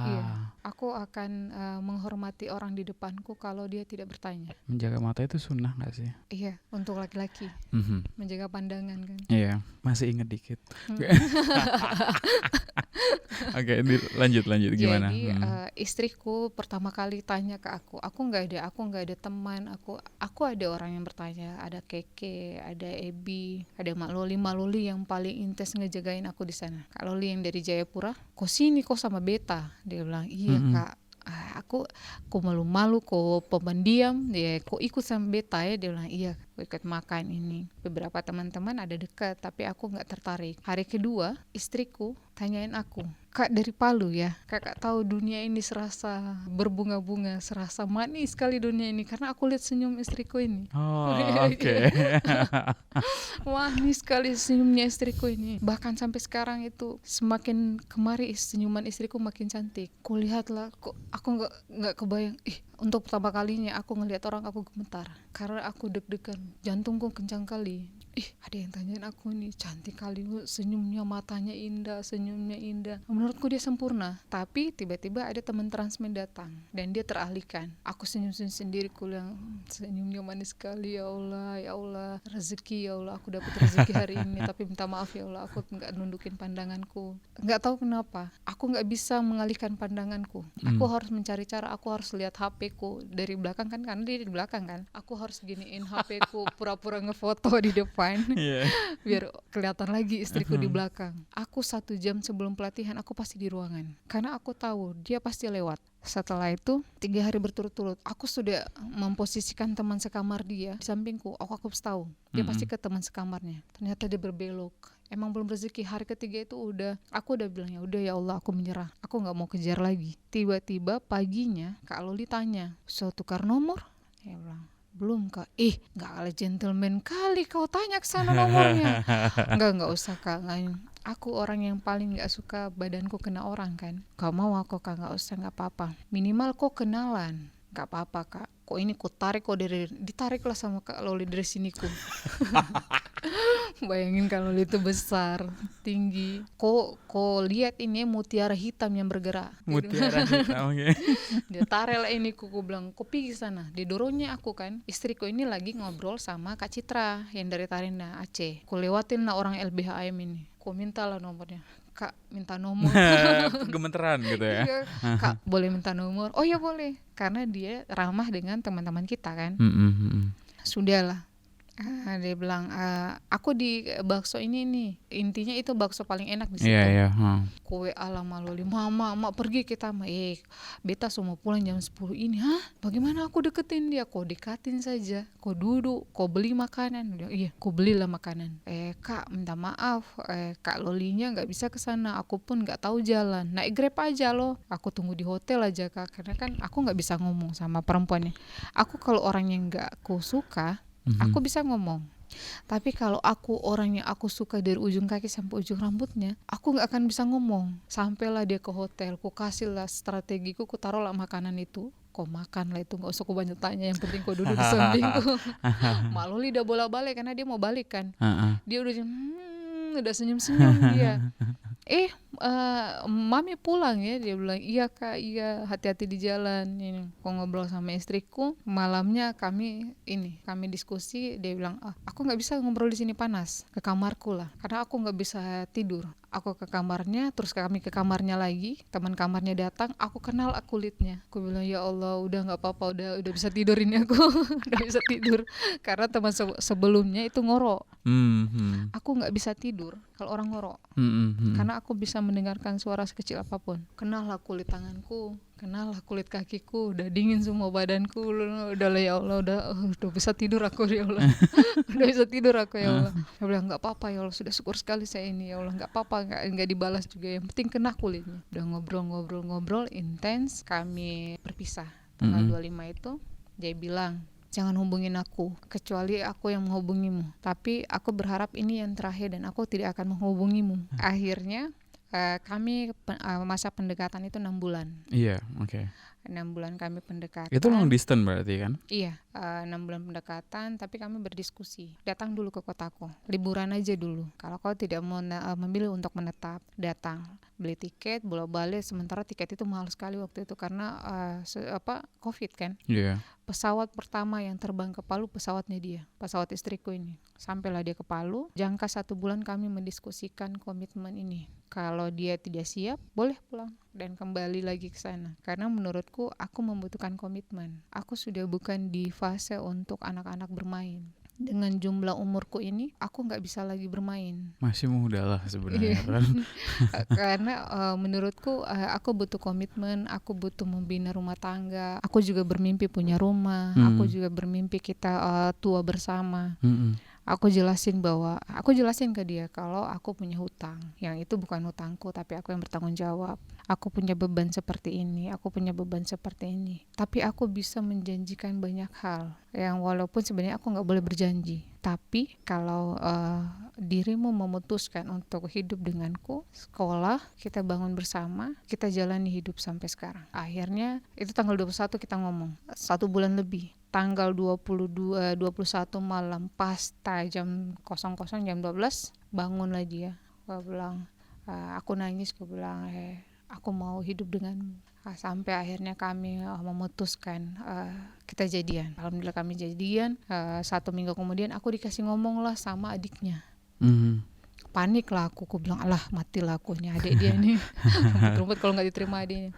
Iya, aku akan menghormati orang di depanku kalau dia tidak bertanya.
Menjaga mata itu sunnah gak sih?
Iya, untuk laki-laki. Menjaga pandangan kan.
Iya, masih ingat dikit. Oke, lanjut gimana?
Jadi istriku pertama kali tanya ke aku nggak ada teman, aku ada orang yang bertanya, ada Keke, ada Ebi, ada Mak Loli yang paling intens ngejagain aku di sana. Kak Loli yang dari Jayapura, kok sini kok sama Beta? Dia bilang iya Kak. Aku malu-malu, kok pendiam, dia kok ikut sama Beta ya? Dia bilang iya, aku ikut makan ini. Beberapa teman-teman ada dekat, tapi aku nggak tertarik. Hari kedua, istriku tanyain aku, Kak dari Palu ya, Kakak tahu dunia ini serasa berbunga-bunga, serasa manis sekali dunia ini karena aku lihat senyum istriku ini.
Oke.
Manis sekali senyumnya istriku ini. Bahkan sampai sekarang itu semakin kemari senyuman istriku makin cantik. Kulihatlah, kok aku nggak kebayang. Untuk pertama kalinya aku ngelihat orang aku gemetar karena aku deg-degan, jantungku kencang kali. Ada yang tanyain aku nih, cantik kali senyumnya, matanya indah, senyumnya indah. Menurutku dia sempurna. Tapi tiba-tiba ada teman transmed datang dan dia teralihkan. Aku senyum-senyum sendiri, ku bilang senyumnya manis sekali, ya Allah, rezeki ya Allah, aku dapat rezeki hari ini. Tapi minta maaf ya Allah, aku nggak nundukin pandanganku. Nggak tahu kenapa, aku nggak bisa mengalihkan pandanganku. Aku harus mencari cara, aku harus lihat HP-ku dari belakang kan, karena dia di belakang kan. Aku harus giniin HP-ku, pura-pura ngefoto di depan. Biar kelihatan lagi istriku di belakang. Aku 1 jam sebelum pelatihan aku pasti di ruangan karena aku tahu dia pasti lewat. Setelah itu 3 hari berturut-turut aku sudah memposisikan teman sekamar dia di sampingku. Aku tahu dia pasti ke teman sekamarnya. Ternyata dia berbelok. Emang belum rezeki. Hari ketiga itu aku udah bilang ya Allah, aku menyerah, aku nggak mau kejar lagi. Tiba-tiba paginya Kak Loli tanya, so tukar nomor? Dia bilang belum Kak. Nggak kalah gentleman kali kau tanya ke sana nomornya. Nggak usah Kak. Aku orang yang paling nggak suka badanku kena orang kan. Kau mau aku Kak, nggak usah, nggak apa-apa. Minimal kok kenalan. Nggak apa-apa Kak. Kok ini kok tarik, ditarik lah sama Kak Loli dari sini ku. Bayangin kalau itu besar, tinggi. Kok lihat ini mutiara hitam yang bergerak.
Mutiara hitam, oke.
Dia tarik lah ini, ku bilang, kok pergi sana. Dia dorongnya aku kan. Istriku ini lagi ngobrol sama Kak Citra yang dari Tarinda Aceh. Ku lewatin lah orang LBHM ini. Ku minta lah nomornya. Kak, minta nomor.
Gemeteran gitu ya.
Iya, Kak, boleh minta nomor? Oh ya boleh. Karena dia ramah dengan teman-teman kita kan. Sudahlah. Dia bilang, aku di bakso ini nih. Intinya itu bakso paling enak di situ.
Iya.
Kowe ala maloli, mama pergi kita mah. Beta semua pulang jam 10 ini. Hah? Bagaimana aku deketin dia? Kau dekatin saja. Kau duduk, kau beli makanan. Dia, iya, kau belilah makanan. Kak, minta maaf. Kak Lolinya nggak bisa ke sana. Aku pun nggak tahu jalan. Naik Grab aja loh. Aku tunggu di hotel aja Kak. Karena kan aku nggak bisa ngomong sama perempuannya. Aku kalau orang yang nggak aku suka, aku bisa ngomong. Tapi kalau aku orang yang aku suka dari ujung kaki sampai ujung rambutnya, aku nggak akan bisa ngomong. Sampailah dia ke hotel, ku kasih lah strategiku, ku taruh lah makanan itu. Kau makan lah itu, nggak usah ku banyak tanya. Yang penting kau duduk di sampingku. Mak Loli udah bolak-balik karena dia mau balik kan. Dia udah senyum-senyum dia. Mami pulang ya, dia bilang iya Kak, iya, hati-hati di jalan ini. Kok ngobrol sama istriku, malamnya kami diskusi. Dia bilang, aku nggak bisa ngobrol di sini, panas, ke kamarku lah, karena aku nggak bisa tidur. Aku ke kamarnya, terus kami ke kamarnya lagi, teman kamarnya datang, aku kenal kulitnya. Aku bilang ya Allah, udah nggak apa-apa, udah bisa tidur ini aku. Udah bisa tidur karena teman sebelumnya itu ngorok. Aku nggak bisa tidur kalau orang ngorok. Karena aku bisa mendengarkan suara sekecil apapun. Kenal lah kulit tanganku, kenal lah kulit kakiku, udah dingin semua badanku. Udah lah ya Allah, udah bisa tidur aku ya Allah. Udah bisa tidur aku ya Allah. Dia bilang nggak apa-apa ya Allah, sudah syukur sekali saya ini ya Allah, nggak apa-apa, nggak dibalas juga, yang penting kena kulitnya. Udah ngobrol intens, kami berpisah tanggal 25 itu. Dia bilang, jangan hubungin aku kecuali aku yang menghubungimu, tapi aku berharap ini yang terakhir dan aku tidak akan menghubungimu. Akhirnya kami masa pendekatan itu 6 bulan.
Iya, oke.
6 bulan kami pendekatan.
Itu long distance berarti kan?
Iya, 6 bulan pendekatan, tapi kami berdiskusi. Datang dulu ke kotaku, liburan aja dulu. Kalau kau tidak mau memilih untuk menetap, datang, beli tiket, bolak-balik. Sementara tiket itu mahal sekali waktu itu karena COVID kan.
Iya.
Pesawat pertama yang terbang ke Palu, pesawatnya dia, pesawat istriku ini. Sampailah dia ke Palu. Jangka 1 bulan kami mendiskusikan komitmen ini. Kalau dia tidak siap, boleh pulang dan kembali lagi ke sana. Karena menurutku, aku membutuhkan komitmen. Aku sudah bukan di fase untuk anak-anak bermain. Dengan jumlah umurku ini, aku nggak bisa lagi bermain.
Masih muda lah sebenarnya.
Karena menurutku aku butuh komitmen, aku butuh membina rumah tangga. Aku juga bermimpi punya rumah, aku juga bermimpi kita tua bersama. Aku jelasin ke dia kalau aku punya hutang, yang itu bukan hutangku, tapi aku yang bertanggung jawab. Aku punya beban seperti ini, tapi aku bisa menjanjikan banyak hal yang walaupun sebenarnya aku nggak boleh berjanji. Tapi kalau dirimu memutuskan untuk hidup denganku, sekolah, kita bangun bersama, kita jalani hidup sampai sekarang. Akhirnya itu tanggal 21 kita ngomong, 1 bulan lebih. Tanggal 21 malam pas jam 00, jam 12 bangunlah dia. Gue bilang, aku nangis, gue bilang aku mau hidup denganmu. Sampai akhirnya kami memutuskan kita jadian. Alhamdulillah kami jadian. 1 minggu kemudian aku dikasih ngomong lah sama adiknya. Panik lah aku bilang alah matilah aku nih adik dia nih. Rumput kalau nggak diterima adiknya.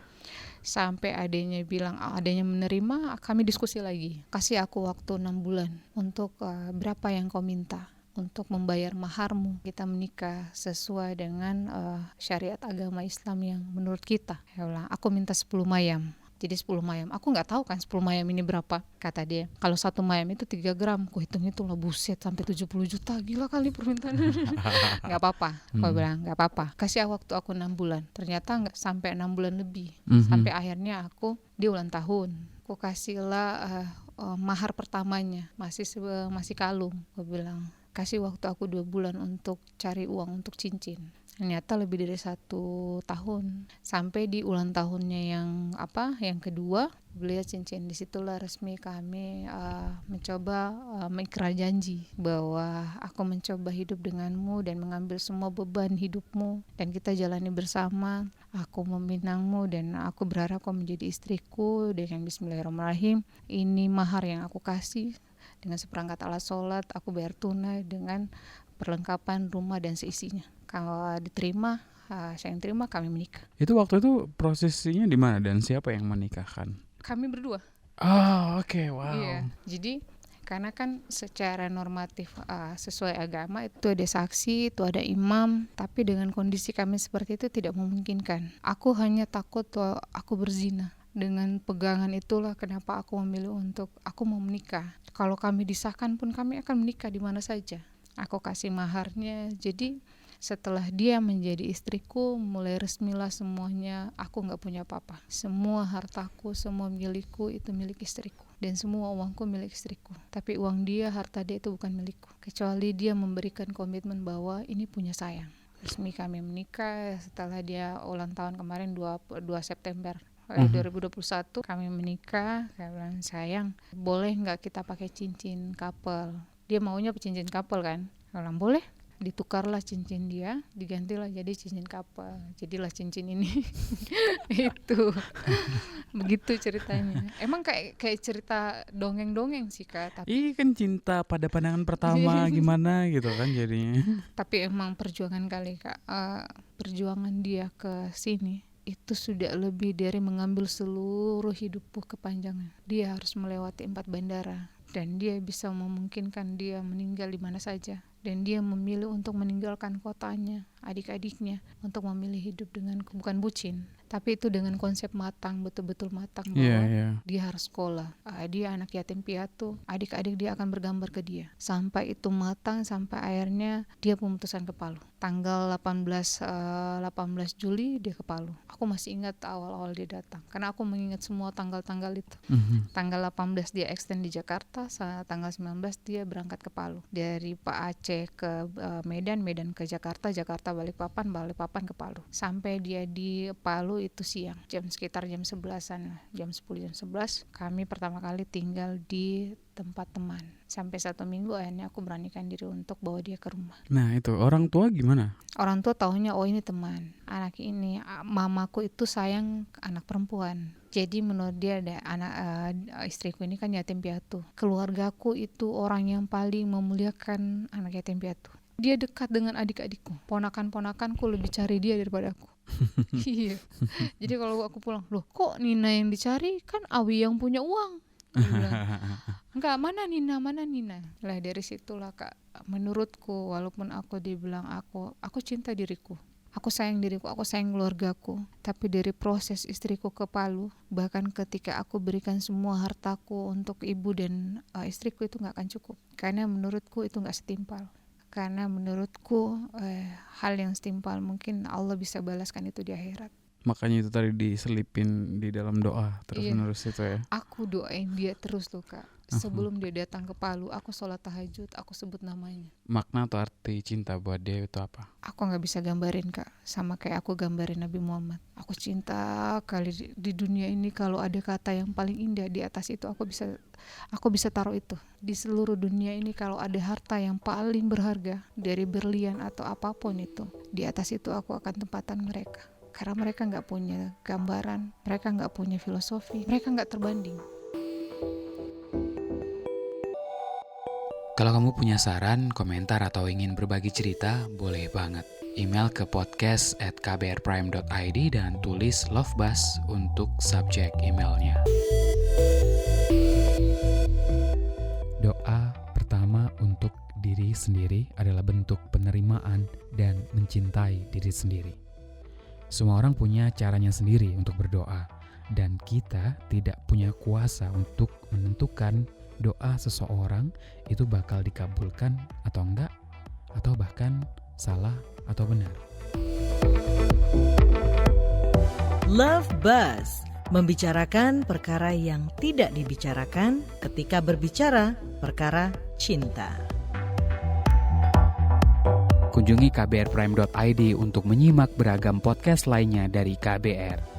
Sampai adanya bilang adanya menerima, kami diskusi lagi. Kasih aku waktu 6 bulan untuk berapa yang kau minta untuk membayar maharmu. Kita menikah sesuai dengan syariat agama Islam yang menurut kita. Ya Allah, aku minta 10 mayam. Jadi 10 mayam. Aku nggak tahu kan 10 mayam ini berapa. Kata dia, kalau 1 mayam itu 3 gram. Aku hitung itu lah, buset, sampai 70 juta. Gila kali permintaannya. Nggak apa-apa. Aku bilang nggak apa-apa. Kasih waktu aku 6 bulan. Ternyata nggak sampai 6 bulan lebih. Sampai akhirnya dia ulang tahun. Aku kasihlah mahar pertamanya. Masih kalung. Aku bilang, kasih waktu aku 2 bulan untuk cari uang untuk cincin. Ternyata lebih dari 1 tahun. Sampai di ulang tahunnya yang kedua, beliau cincin. Disitulah resmi kami mencoba mengikrar janji bahwa aku mencoba hidup denganmu dan mengambil semua beban hidupmu dan kita jalani bersama. Aku meminangmu dan aku berharap kau menjadi istriku dengan bismillahirrahmanirrahim. Ini mahar yang aku kasih. Dengan seperangkat alat sholat, aku bayar tunai dengan perlengkapan rumah dan seisinya. Kalau diterima, saya yang terima, kami menikah.
Itu waktu itu prosesinya di mana dan siapa yang menikahkan?
Kami berdua.
Oh, oke, wow.
Iya, jadi karena kan secara normatif sesuai agama itu ada saksi, itu ada imam, tapi dengan kondisi kami seperti itu tidak memungkinkan. Aku hanya takut aku berzina. Dengan pegangan itulah kenapa aku memilih untuk aku mau menikah. Kalau kami disahkan pun kami akan menikah di mana saja. Aku kasih maharnya, jadi setelah dia menjadi istriku, mulai resmilah semuanya. Aku gak punya apa-apa. Semua hartaku, semua milikku itu milik istriku. Dan semua uangku milik istriku. Tapi uang dia, harta dia itu bukan milikku. Kecuali dia memberikan komitmen bahwa ini punya sayang. Resmi kami menikah setelah dia ulang tahun kemarin 2 September 2021 kami menikah. Saya bilang, sayang, boleh gak kita pakai cincin couple? Dia maunya cincin couple kan? Saya bilang, boleh. Ditukarlah cincin dia, digantilah jadi cincin couple. Jadilah cincin ini. Itu. Begitu ceritanya. Emang kayak cerita dongeng-dongeng sih Kak, tapi
Iya kan cinta pada pandangan pertama gimana gitu kan jadinya.
tapi emang perjuangan kali Kak. Perjuangan dia ke sini itu sudah lebih dari mengambil seluruh hidupku kepanjangan. Dia harus melewati 4 bandara dan dia bisa memungkinkan dia meninggal di mana saja. Dan dia memilih untuk meninggalkan kotanya, adik-adiknya, untuk memilih hidup dengan bukan bucin, tapi itu dengan konsep matang, betul-betul matang bahwa dia harus sekolah. Dia anak yatim piatu, adik-adik dia akan bergambar ke dia. Sampai itu matang, sampai akhirnya dia memutuskan ke Palu. Tanggal 18 Juli dia ke Palu. Aku masih ingat awal-awal dia datang, karena aku mengingat semua tanggal-tanggal itu. Tanggal 18 dia extend di Jakarta, tanggal 19 dia berangkat ke Palu. Dari Pak Aceh ke Medan ke Jakarta Balikpapan ke Palu. Sampai dia di Palu itu siang, sekitar jam 11-an, jam 10 jam 11 kami pertama kali tinggal di tempat teman. Sampai 1 minggu akhirnya aku beranikan diri untuk bawa dia ke rumah.
Nah itu orang tua gimana?
Orang tua taunya ini teman, anak ini, mamaku itu sayang anak perempuan. Jadi menurut dia ada anak istriku ini kan yatim piatu. Keluargaku itu orang yang paling memuliakan anak yatim piatu. Dia dekat dengan adik-adikku. Ponakan-ponakanku lebih cari dia daripada aku. Iya. Jadi kalau aku pulang, loh kok Nina yang dicari? Kan Awi yang punya uang. Enggak, mana Nina. Lah dari situlah Kak, menurutku walaupun aku dibilang aku cinta diriku. Aku sayang diriku, aku sayang keluargaku. Tapi dari proses istriku ke Palu, bahkan ketika aku berikan semua hartaku untuk ibu dan istriku itu gak akan cukup. Karena menurutku itu gak setimpal. Karena menurutku hal yang setimpal mungkin Allah bisa balaskan itu di akhirat.
Makanya itu tadi diselipin di dalam doa terus-menerus itu ya.
Aku doain dia terus loh Kak. Sebelum dia datang ke Palu, aku sholat tahajud, aku sebut namanya.
Makna atau arti cinta buat dia itu apa?
Aku gak bisa gambarin Kak, sama kayak aku gambarin Nabi Muhammad. Aku cinta kali di dunia ini, kalau ada kata yang paling indah di atas itu aku bisa taruh itu. Di seluruh dunia ini kalau ada harta yang paling berharga dari berlian atau apapun itu, di atas itu aku akan tempatkan mereka. Karena mereka gak punya gambaran, mereka gak punya filosofi, mereka gak terbanding.
Kalau kamu punya saran, komentar, atau ingin berbagi cerita, boleh banget. Email ke podcast@kbrprime.id dan tulis Love Buzz untuk subjek emailnya. Doa pertama untuk diri sendiri adalah bentuk penerimaan dan mencintai diri sendiri. Semua orang punya caranya sendiri untuk berdoa, dan kita tidak punya kuasa untuk menentukan doa seseorang itu bakal dikabulkan atau enggak, atau bahkan salah atau benar.
Love Buzz, membicarakan perkara yang tidak dibicarakan ketika berbicara perkara cinta.
Kunjungi kbrprime.id untuk menyimak beragam podcast lainnya dari KBR.